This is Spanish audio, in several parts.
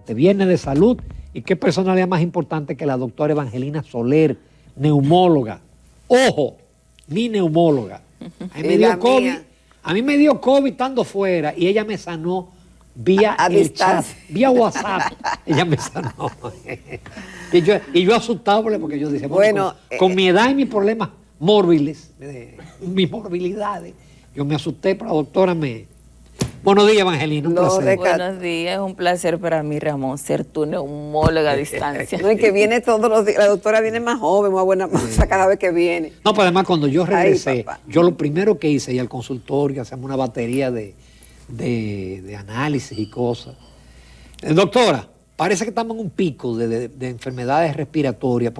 importante, viernes de salud, y qué personalidad más importante que la doctora Evangelina Soler, neumóloga. Ojo, mi neumóloga. A mí me dio COVID, a mí me dio COVID estando fuera y ella me sanó vía el chat, vía WhatsApp. Ella me sanó. y yo asustado porque yo decía, bueno, con mi edad y mis problemas mórbiles, mis morbilidades, yo me asusté, pero la doctora me... Buenos días, Evangelina, un placer. Buenos días, es un placer para mí, Ramón, ser tu neumóloga a distancia. No, y que viene todos los días, la doctora viene más joven, más buena moza cada vez que viene. No, pero además cuando yo regresé, yo lo primero que hice, y al consultorio, hacemos una batería de análisis y cosas. Doctora, parece que estamos en un pico de enfermedades respiratorias.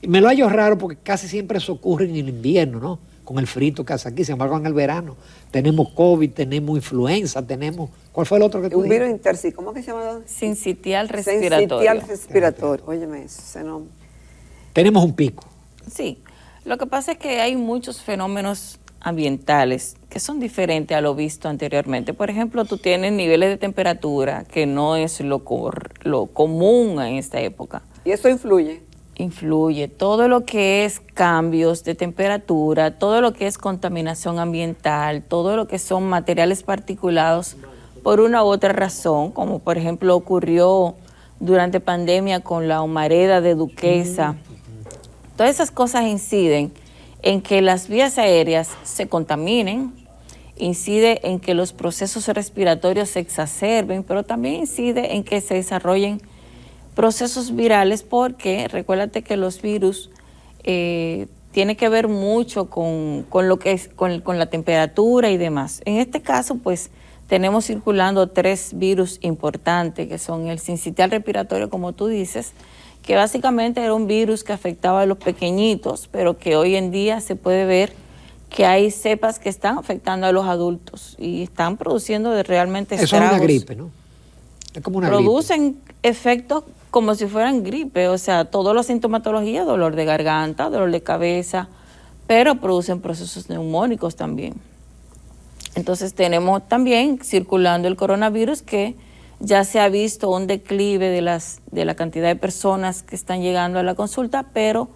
Y me lo hallo raro porque casi siempre eso ocurre en el invierno, ¿no? Con el frito que hace aquí. Sin embargo, en el verano tenemos COVID, tenemos influenza, tenemos... ¿Cuál fue el otro que tú dijiste? Un virus intersticial, ¿cómo que se llama? Sincitial respiratorio. Sincitial respiratorio, óyeme ese nombre. Tenemos un pico. Sí, lo que pasa es que hay muchos fenómenos ambientales que son diferentes a lo visto anteriormente. Por ejemplo, tú tienes niveles de temperatura que no es lo común en esta época. ¿Y eso influye? Influye todo lo que es cambios de temperatura, todo lo que es contaminación ambiental, todo lo que son materiales particulados por una u otra razón, como por ejemplo ocurrió durante pandemia con la humareda de Duquesa. Todas esas cosas inciden en que las vías aéreas se contaminen, incide en que los procesos respiratorios se exacerben, pero también incide en que se desarrollen procesos virales, porque recuérdate que los virus tiene que ver mucho con lo que es con la temperatura y demás. En este caso, pues, tenemos circulando 3 virus importantes, que son el sincitial respiratorio, como tú dices, que básicamente era un virus que afectaba a los pequeñitos, pero que hoy en día se puede ver que hay cepas que están afectando a los adultos y están produciendo realmente estragos. Eso es una gripe, ¿no? Es como una gripe. Producen efectos como si fueran gripe, o sea, toda la sintomatología, dolor de garganta, dolor de cabeza, pero producen procesos neumónicos también. Entonces tenemos también circulando el coronavirus, que ya se ha visto un declive de la cantidad de personas que están llegando a la consulta, pero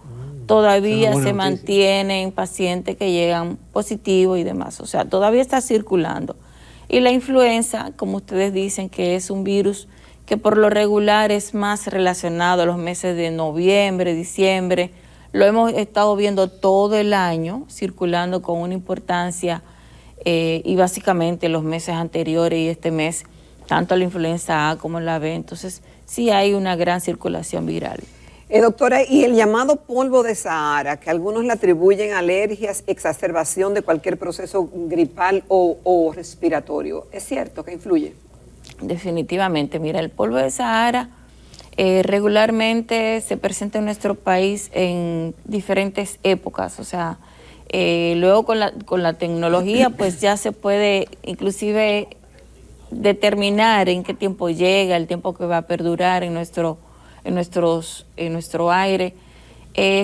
todavía se mantienen pacientes que llegan positivos y demás, o sea, todavía está circulando. Y la influenza, como ustedes dicen, que es un virus que por lo regular es más relacionado a los meses de noviembre, diciembre, lo hemos estado viendo todo el año, circulando con una importancia, y básicamente los meses anteriores y este mes, tanto la influenza A como la B, entonces sí hay una gran circulación viral. Doctora, y el llamado polvo de Sahara, que algunos le atribuyen alergias, exacerbación de cualquier proceso gripal o respiratorio, ¿es cierto que influye? Definitivamente, mira, el polvo de Sahara regularmente se presenta en nuestro país en diferentes épocas, o sea, luego con la tecnología pues ya se puede inclusive determinar en qué tiempo llega, el tiempo que va a perdurar en nuestro aire.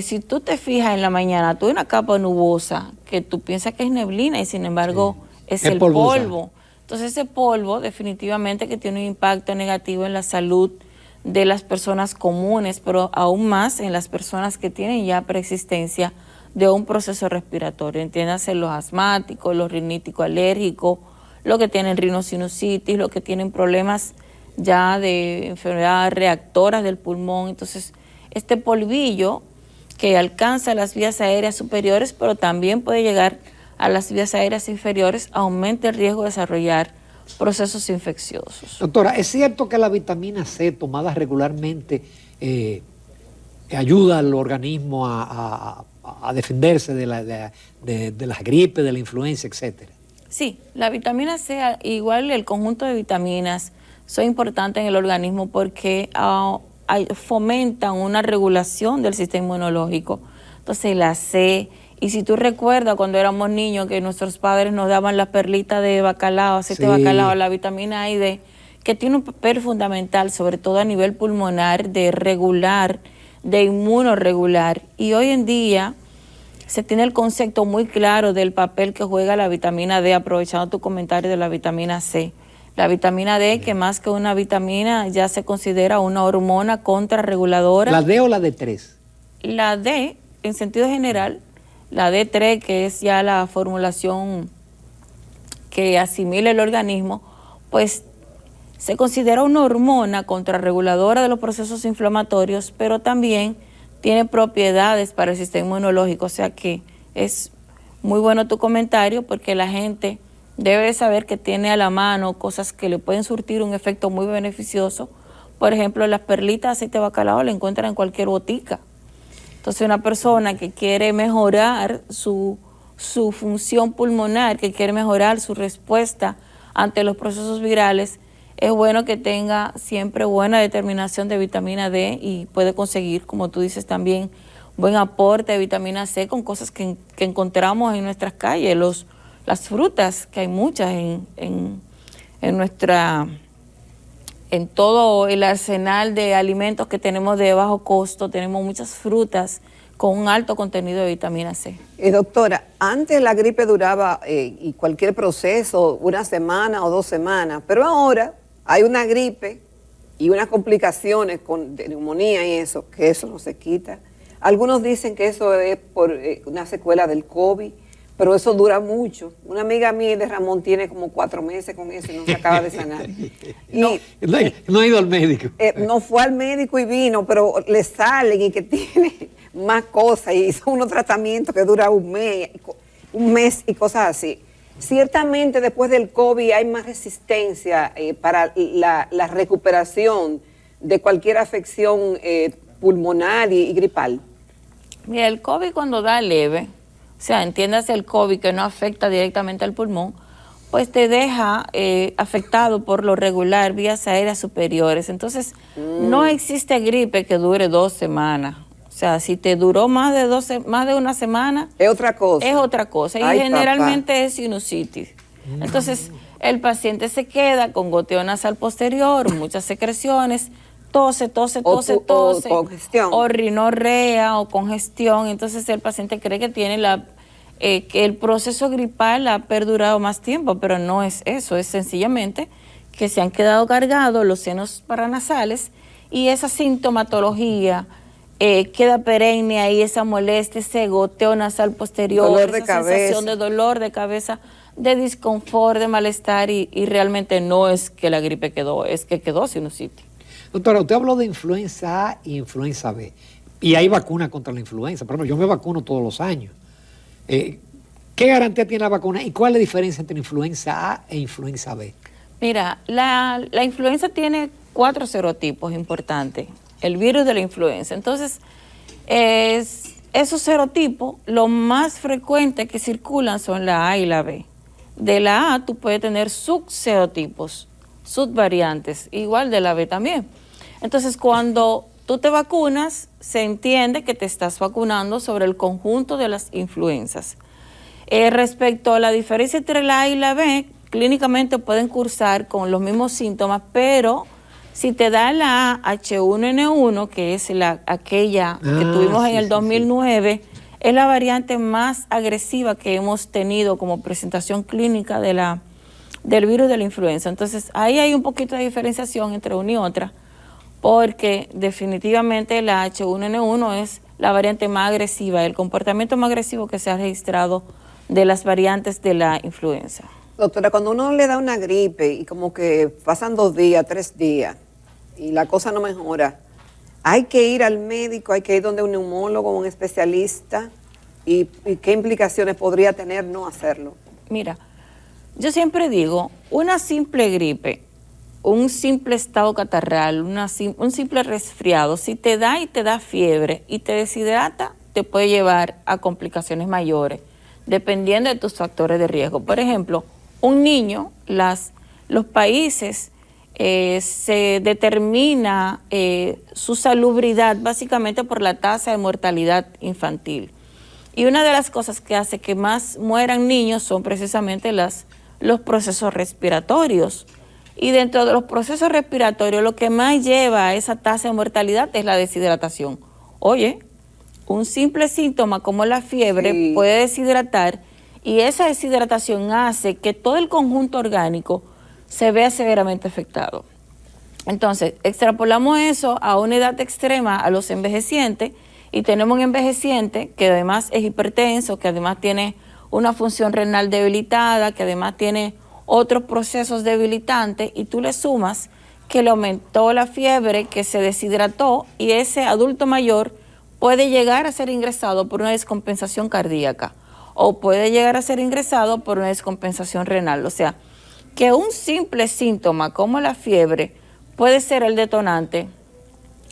Si tú te fijas en la mañana, tú hay una capa nubosa que tú piensas que es neblina y sin embargo es el polvo. Entonces ese polvo definitivamente que tiene un impacto negativo en la salud de las personas comunes, pero aún más en las personas que tienen ya preexistencia de un proceso respiratorio, entiéndase los asmáticos, los riníticos alérgicos, los que tienen rinosinusitis, los que tienen problemas ya de enfermedades reactoras del pulmón. Entonces este polvillo que alcanza las vías aéreas superiores, pero también puede llegar a las vías aéreas inferiores, aumenta el riesgo de desarrollar procesos infecciosos. Doctora, ¿es cierto que la vitamina C tomada regularmente ayuda al organismo a defenderse de las gripes, de la influenza, etcétera? Sí, la vitamina C, igual el conjunto de vitaminas, son importantes en el organismo porque fomentan una regulación del sistema inmunológico. Entonces la C, y si tú recuerdas cuando éramos niños que nuestros padres nos daban las perlitas de bacalao, aceite de bacalao, la vitamina A y D, que tiene un papel fundamental, sobre todo a nivel pulmonar, de regular, de inmunorregular. Y hoy en día se tiene el concepto muy claro del papel que juega la vitamina D, aprovechando tu comentario de la vitamina C. La vitamina D, que más que una vitamina ya se considera una hormona contrarreguladora. ¿La D o la D3? La D, en sentido general, la D3, que es ya la formulación que asimila el organismo, pues se considera una hormona contrarreguladora de los procesos inflamatorios, pero también tiene propiedades para el sistema inmunológico. O sea que es muy bueno tu comentario, porque la gente debe de saber que tiene a la mano cosas que le pueden surtir un efecto muy beneficioso. Por ejemplo, las perlitas de aceite de bacalao la encuentran en cualquier botica. Entonces, una persona que quiere mejorar su función pulmonar, que quiere mejorar su respuesta ante los procesos virales, es bueno que tenga siempre buena determinación de vitamina D y puede conseguir, como tú dices también, buen aporte de vitamina C con cosas que encontramos en nuestras calles, las frutas, que hay muchas en todo el arsenal de alimentos que tenemos de bajo costo. Tenemos muchas frutas con un alto contenido de vitamina C. Doctora, antes la gripe duraba y cualquier proceso una semana o 2 semanas, pero ahora hay una gripe y unas complicaciones de neumonía y eso, que eso no se quita. Algunos dicen que eso es por una secuela del COVID, pero eso dura mucho. Una amiga mía de Ramón tiene como 4 meses con eso y no se acaba de sanar. No ha ido al médico. No fue al médico y vino, pero le salen y que tiene más cosas y hizo unos tratamientos que dura un mes y cosas así. Ciertamente después del COVID hay más resistencia para la recuperación de cualquier afección pulmonar y gripal. Mira, el COVID cuando da leve, o sea, entiéndase el COVID que no afecta directamente al pulmón, pues te deja afectado por lo regular vías aéreas superiores. Entonces, no existe gripe que dure 2 semanas. O sea, si te duró más de una semana... Es otra cosa. Es otra cosa. Y generalmente es sinusitis. Entonces, el paciente se queda con goteo nasal posterior, muchas secreciones, tose, congestión, o rinorrea o congestión. Entonces, el paciente cree que tiene que el proceso gripal ha perdurado más tiempo, pero no es eso. Es sencillamente que se han quedado cargados los senos paranasales y esa sintomatología queda perenne ahí, esa molestia, ese goteo nasal posterior, esa sensación de dolor de cabeza, de disconfort, de malestar, y realmente no es que la gripe quedó, es que quedó sinusitis. Doctora, usted habló de influenza A y influenza B, y hay vacuna contra la influenza. Por ejemplo, yo me vacuno todos los años. ¿Qué garantía tiene la vacuna y cuál es la diferencia entre influenza A e influenza B? Mira, la influenza tiene 4 serotipos importantes. El virus de la influenza. Entonces, esos serotipos, lo más frecuente que circulan son la A y la B. De la A tú puedes tener subserotipos, subvariantes, igual de la B también. Entonces, cuando tú te vacunas, se entiende que te estás vacunando sobre el conjunto de las influencias. Respecto a la diferencia entre la A y la B, clínicamente pueden cursar con los mismos síntomas, pero si te da la H1N1, que es aquella que tuvimos en el 2009, es la variante más agresiva que hemos tenido como presentación clínica del virus de la influenza. Entonces, ahí hay un poquito de diferenciación entre una y otra, porque definitivamente la H1N1 es la variante más agresiva, el comportamiento más agresivo que se ha registrado de las variantes de la influenza. Doctora, cuando uno le da una gripe y como que pasan 2 días, 3 días y la cosa no mejora, hay que ir al médico, hay que ir donde un neumólogo, un especialista, y qué implicaciones podría tener no hacerlo. Mira, yo siempre digo, una simple gripe, un simple estado catarral, un simple resfriado, si te da y te da fiebre y te deshidrata, te puede llevar a complicaciones mayores, dependiendo de tus factores de riesgo. Por ejemplo, un niño, los países se determina su salubridad básicamente por la tasa de mortalidad infantil. Y una de las cosas que hace que más mueran niños son precisamente los procesos respiratorios. Y dentro de los procesos respiratorios, lo que más lleva a esa tasa de mortalidad es la deshidratación. Oye, un simple síntoma como la fiebre puede deshidratar, y esa deshidratación hace que todo el conjunto orgánico se vea severamente afectado. Entonces, extrapolamos eso a una edad extrema, a los envejecientes, y tenemos un envejeciente que además es hipertenso, que además tiene una función renal debilitada, que además tiene otros procesos debilitantes, y tú le sumas que le aumentó la fiebre, que se deshidrató, y ese adulto mayor puede llegar a ser ingresado por una descompensación cardíaca o puede llegar a ser ingresado por una descompensación renal. O sea, que un simple síntoma como la fiebre puede ser el detonante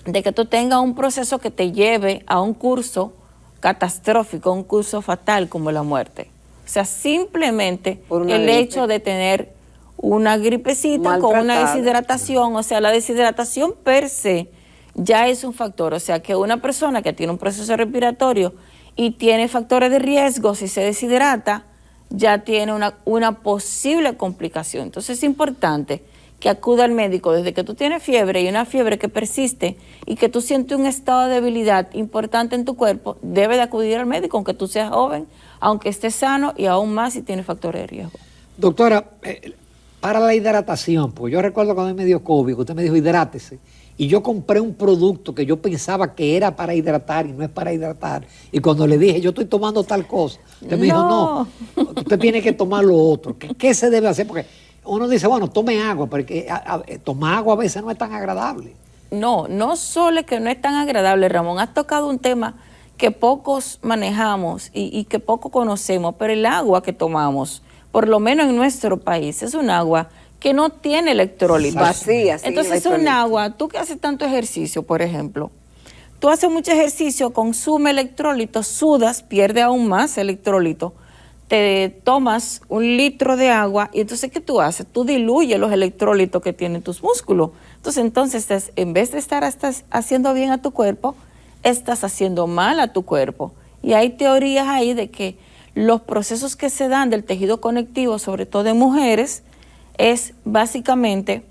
de que tú tengas un proceso que te lleve a un curso catastrófico, un curso fatal como la muerte. O sea, simplemente el hecho de tener una gripecita con una deshidratación, o sea, la deshidratación per se ya es un factor. O sea, que una persona que tiene un proceso respiratorio y tiene factores de riesgo, si se deshidrata, ya tiene una posible complicación. Entonces es importante que acuda al médico desde que tú tienes fiebre y una fiebre que persiste y que tú sientes un estado de debilidad importante en tu cuerpo, debe de acudir al médico, aunque tú seas joven, aunque estés sano y aún más si tienes factores de riesgo. Doctora, para la hidratación, pues yo recuerdo cuando me dio COVID, usted me dijo hidrátese, y yo compré un producto que yo pensaba que era para hidratar y no es para hidratar, y cuando le dije yo estoy tomando tal cosa, usted me dijo no, usted tiene que tomar lo otro. ¿Qué se debe hacer? Porque uno dice, bueno, tome agua, porque tomar agua a veces no es tan agradable. No solo es que no es tan agradable, Ramón, has tocado un tema que pocos manejamos y que poco conocemos, pero el agua que tomamos, por lo menos en nuestro país, es un agua que no tiene electrolitos. Vacía, sí. Entonces es un agua, tú que haces tanto ejercicio, por ejemplo, tú haces mucho ejercicio, consume electrolitos, sudas, pierde aún más electrolito, te tomas 1 litro de agua y entonces ¿qué tú haces? Tú diluyes los electrolitos que tienen tus músculos. Entonces en vez de estás haciendo bien a tu cuerpo, estás haciendo mal a tu cuerpo. Y hay teorías ahí de que los procesos que se dan del tejido conectivo, sobre todo de mujeres, es básicamente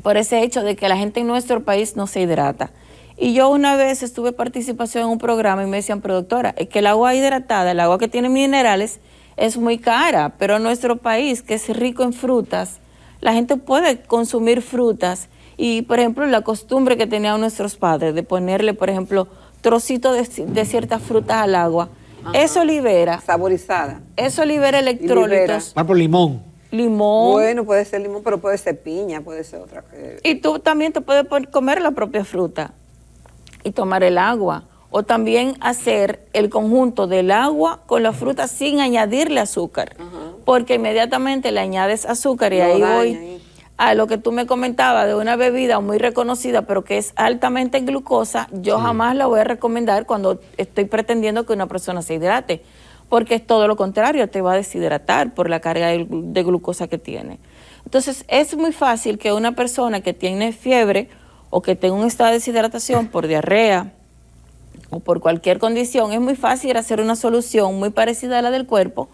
por ese hecho de que la gente en nuestro país no se hidrata. Y yo una vez estuve participación en un programa y me decían, pero doctora, es que el agua hidratada, el agua que tiene minerales, es muy cara, pero en nuestro país, que es rico en frutas, la gente puede consumir frutas. Y, por ejemplo, la costumbre que tenían nuestros padres de ponerle, por ejemplo, trocitos de ciertas frutas al agua, eso libera. Saborizada. Eso libera electrolitos. Va por limón. Limón. Bueno, puede ser limón, pero puede ser piña, puede ser otra. Y tú también te puedes comer la propia fruta y tomar el agua. O también hacer el conjunto del agua con la fruta sin añadirle azúcar. Porque inmediatamente le añades azúcar y ahí voy a lo que tú me comentabas de una bebida muy reconocida, pero que es altamente en glucosa. Yo jamás la voy a recomendar cuando estoy pretendiendo que una persona se hidrate, porque es todo lo contrario, te va a deshidratar por la carga de glucosa que tiene. Entonces, es muy fácil que una persona que tiene fiebre o que tenga un estado de deshidratación por diarrea o por cualquier condición, es muy fácil hacer una solución muy parecida a la del cuerpo,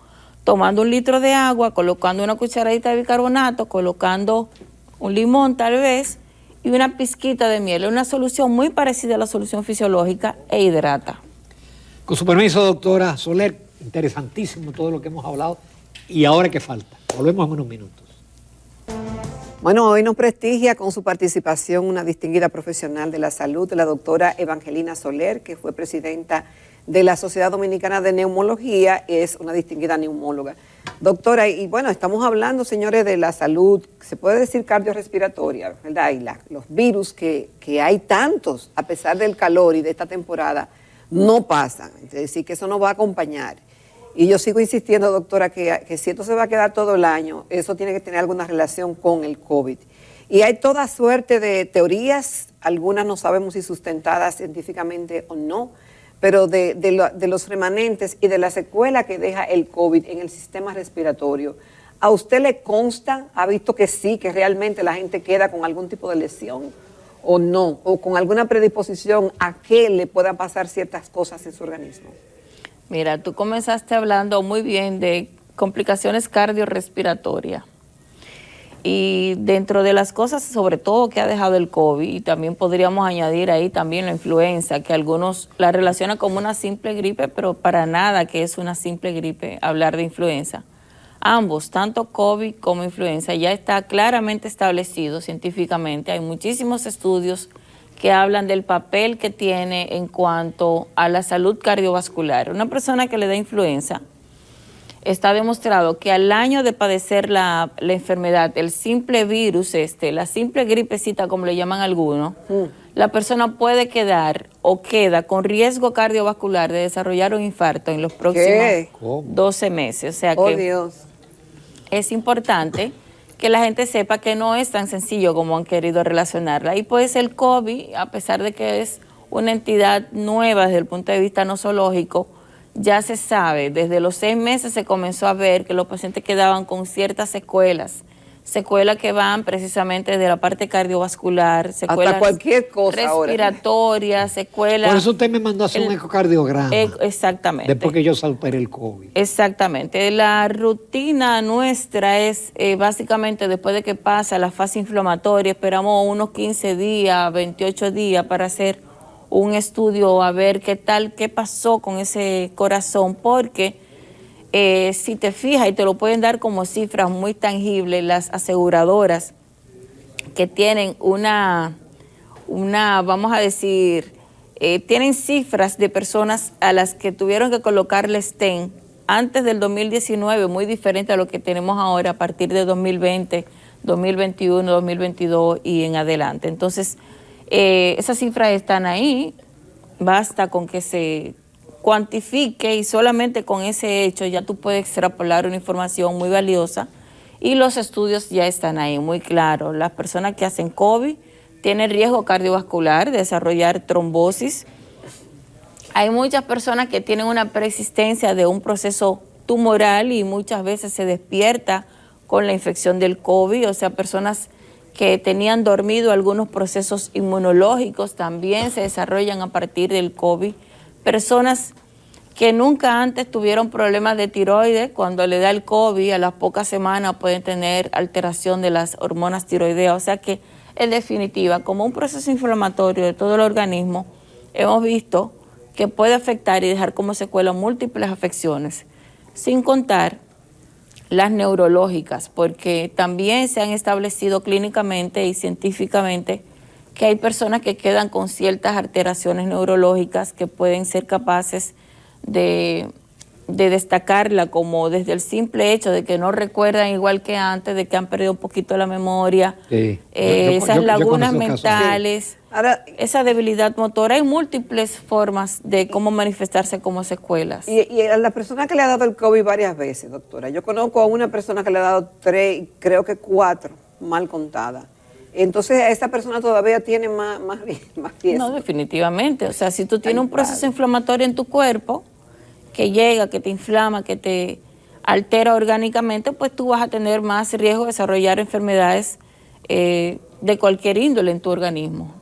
tomando 1 litro de agua, colocando una cucharadita de bicarbonato, colocando un limón tal vez y una pizquita de miel. Es una solución muy parecida a la solución fisiológica e hidrata. Con su permiso, doctora Soler, interesantísimo todo lo que hemos hablado. ¿Y ahora qué falta? Volvemos en unos minutos. Bueno, hoy nos prestigia con su participación una distinguida profesional de la salud, la doctora Evangelina Soler, que fue presidenta de la Sociedad Dominicana de Neumología, es una distinguida neumóloga. Doctora, y bueno, estamos hablando, señores, de la salud, se puede decir cardiorrespiratoria, ¿verdad? Y los virus que hay tantos, a pesar del calor y de esta temporada, no pasan. Es decir, que eso nos va a acompañar. Y yo sigo insistiendo, doctora, que si esto se va a quedar todo el año, eso tiene que tener alguna relación con el COVID. Y hay toda suerte de teorías, algunas no sabemos si sustentadas científicamente o no, pero de los remanentes y de la secuela que deja el COVID en el sistema respiratorio. ¿A usted le consta, ha visto que sí, que realmente la gente queda con algún tipo de lesión o no, o con alguna predisposición a que le puedan pasar ciertas cosas en su organismo? Mira, tú comenzaste hablando muy bien de complicaciones cardiorrespiratorias. Y dentro de las cosas, sobre todo, que ha dejado el COVID, y también podríamos añadir ahí también la influenza, que algunos la relacionan como una simple gripe, pero para nada que es una simple gripe hablar de influenza. ambos, tanto COVID como influenza, ya está claramente establecido científicamente. Hay muchísimos estudios que hablan del papel que tiene en cuanto a la salud cardiovascular. Una persona que le da influenza, está demostrado que al año de padecer la enfermedad, el simple virus la simple gripecita, como le llaman algunos, la persona puede quedar o queda con riesgo cardiovascular de desarrollar un infarto en los próximos 12 meses. O sea que Dios. Es importante que la gente sepa que no es tan sencillo como han querido relacionarla. Y pues el COVID, a pesar de que es una entidad nueva desde el punto de vista nosológico, ya se sabe, desde los 6 meses se comenzó a ver que los pacientes quedaban con ciertas secuelas que van precisamente de la parte cardiovascular, secuelas hasta cualquier cosa respiratorias, secuelas. Por eso usted me mandó a hacer un ecocardiograma. Exactamente. Después que yo superé el COVID. Exactamente. La rutina nuestra es básicamente después de que pasa la fase inflamatoria, esperamos unos 15 días, 28 días para hacer un estudio a ver qué pasó con ese corazón, porque si te fijas, y te lo pueden dar como cifras muy tangibles, las aseguradoras que tienen vamos a decir, tienen cifras de personas a las que tuvieron que colocarle stent antes del 2019, muy diferente a lo que tenemos ahora a partir de 2020, 2021, 2022 y en adelante. Entonces, esas cifras están ahí, basta con que se cuantifique y solamente con ese hecho ya tú puedes extrapolar una información muy valiosa y los estudios ya están ahí, muy claros. Las personas que hacen COVID tienen riesgo cardiovascular de desarrollar trombosis. Hay muchas personas que tienen una persistencia de un proceso tumoral y muchas veces se despierta con la infección del COVID, o sea, personas que tenían dormido algunos procesos inmunológicos también se desarrollan a partir del COVID. Personas que nunca antes tuvieron problemas de tiroides, cuando le da el COVID, a las pocas semanas pueden tener alteración de las hormonas tiroideas. O sea que, en definitiva, como un proceso inflamatorio de todo el organismo, hemos visto que puede afectar y dejar como secuela múltiples afecciones, sin contar las neurológicas, porque también se han establecido clínicamente y científicamente que hay personas que quedan con ciertas alteraciones neurológicas que pueden ser capaces de destacarla, como desde el simple hecho de que no recuerdan igual que antes, de que han perdido un poquito la memoria, esas lagunas mentales, ahora, esa debilidad motora. Hay múltiples formas de cómo manifestarse como secuelas. Y a la persona que le ha dado el COVID varias veces, doctora, yo conozco a una persona que le ha dado 3, creo que 4, mal contada. Entonces, esa persona todavía tiene más riesgo. No, definitivamente. O sea, si tú tienes un proceso inflamatorio en tu cuerpo, que llega, que te inflama, que te altera orgánicamente, pues tú vas a tener más riesgo de desarrollar enfermedades de cualquier índole en tu organismo.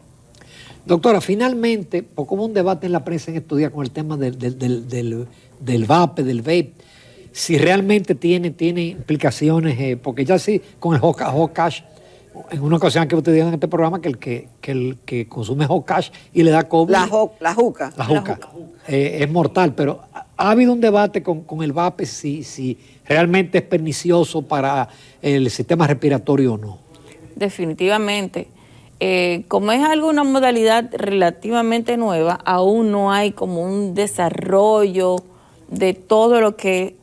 Doctora, finalmente, porque hubo un debate en la prensa en estos días con el tema del vape, del vape, si realmente tiene implicaciones, porque ya sí, con el Jocash, en una ocasión que usted dijo en este programa que el que consume Jocash y le da COVID. La juca. Es mortal, pero ha habido un debate con el vape si realmente es pernicioso para el sistema respiratorio o no. Definitivamente. Como es una modalidad relativamente nueva, aún no hay como un desarrollo de todo lo que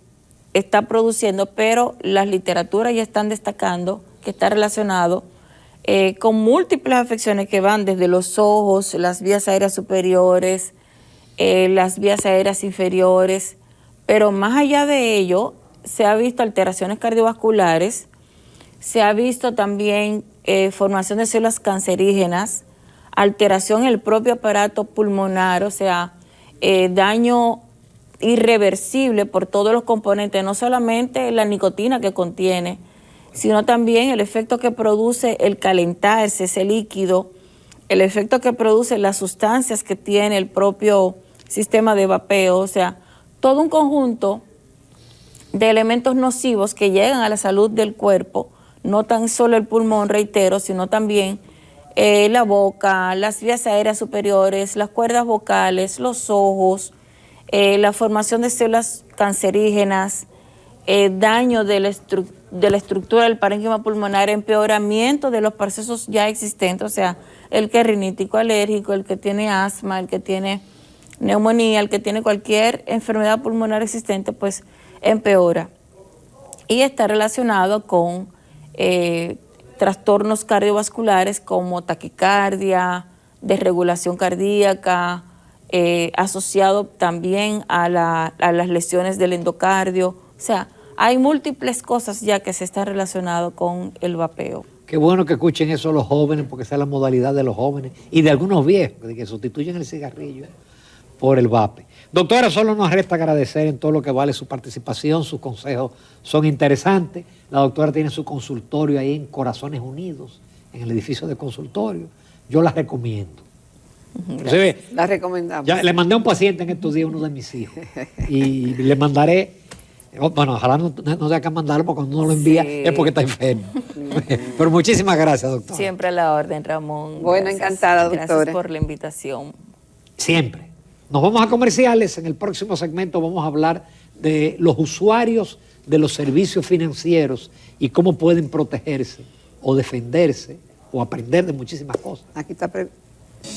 está produciendo, pero las literaturas ya están destacando que está relacionado con múltiples afecciones que van desde los ojos, las vías aéreas superiores, las vías aéreas inferiores, pero más allá de ello, se ha visto alteraciones cardiovasculares, se ha visto también formación de células cancerígenas, alteración en el propio aparato pulmonar, o sea, daño irreversible por todos los componentes, no solamente la nicotina que contiene, sino también el efecto que produce el calentarse ese líquido, el efecto que produce las sustancias que tiene el propio sistema de vapeo, o sea, todo un conjunto de elementos nocivos que llegan a la salud del cuerpo, no tan solo el pulmón, reitero, sino también la boca, las vías aéreas superiores, las cuerdas vocales, los ojos, la formación de células cancerígenas, daño de la estructura del parénquima pulmonar, empeoramiento de los procesos ya existentes, o sea, el que es rinítico alérgico, el que tiene asma, el que tiene neumonía, el que tiene cualquier enfermedad pulmonar existente, pues empeora. Y está relacionado con trastornos cardiovasculares como taquicardia, desregulación cardíaca, asociado también a las lesiones del endocardio. O sea, hay múltiples cosas ya que se están relacionadas con el vapeo. Qué bueno que escuchen eso los jóvenes, porque esa es la modalidad de los jóvenes y de algunos viejos, que sustituyen el cigarrillo por el vape. Doctora, solo nos resta agradecer en todo lo que vale su participación, sus consejos son interesantes. La doctora tiene su consultorio ahí en Corazones Unidos, en el edificio de consultorio. Yo la recomiendo. La recomendamos. Ya le mandé a un paciente en estos días, uno de mis hijos, y le mandaré, bueno, ojalá no tenga que mandarlo, porque cuando uno lo envía es porque está enfermo. Pero muchísimas gracias, doctora. Siempre a la orden, Ramón. Bueno, encantada, doctora. Gracias por la invitación. Siempre. Nos vamos a comerciales. En el próximo segmento vamos a hablar de los usuarios de los servicios financieros y cómo pueden protegerse o defenderse o aprender de muchísimas cosas. Aquí está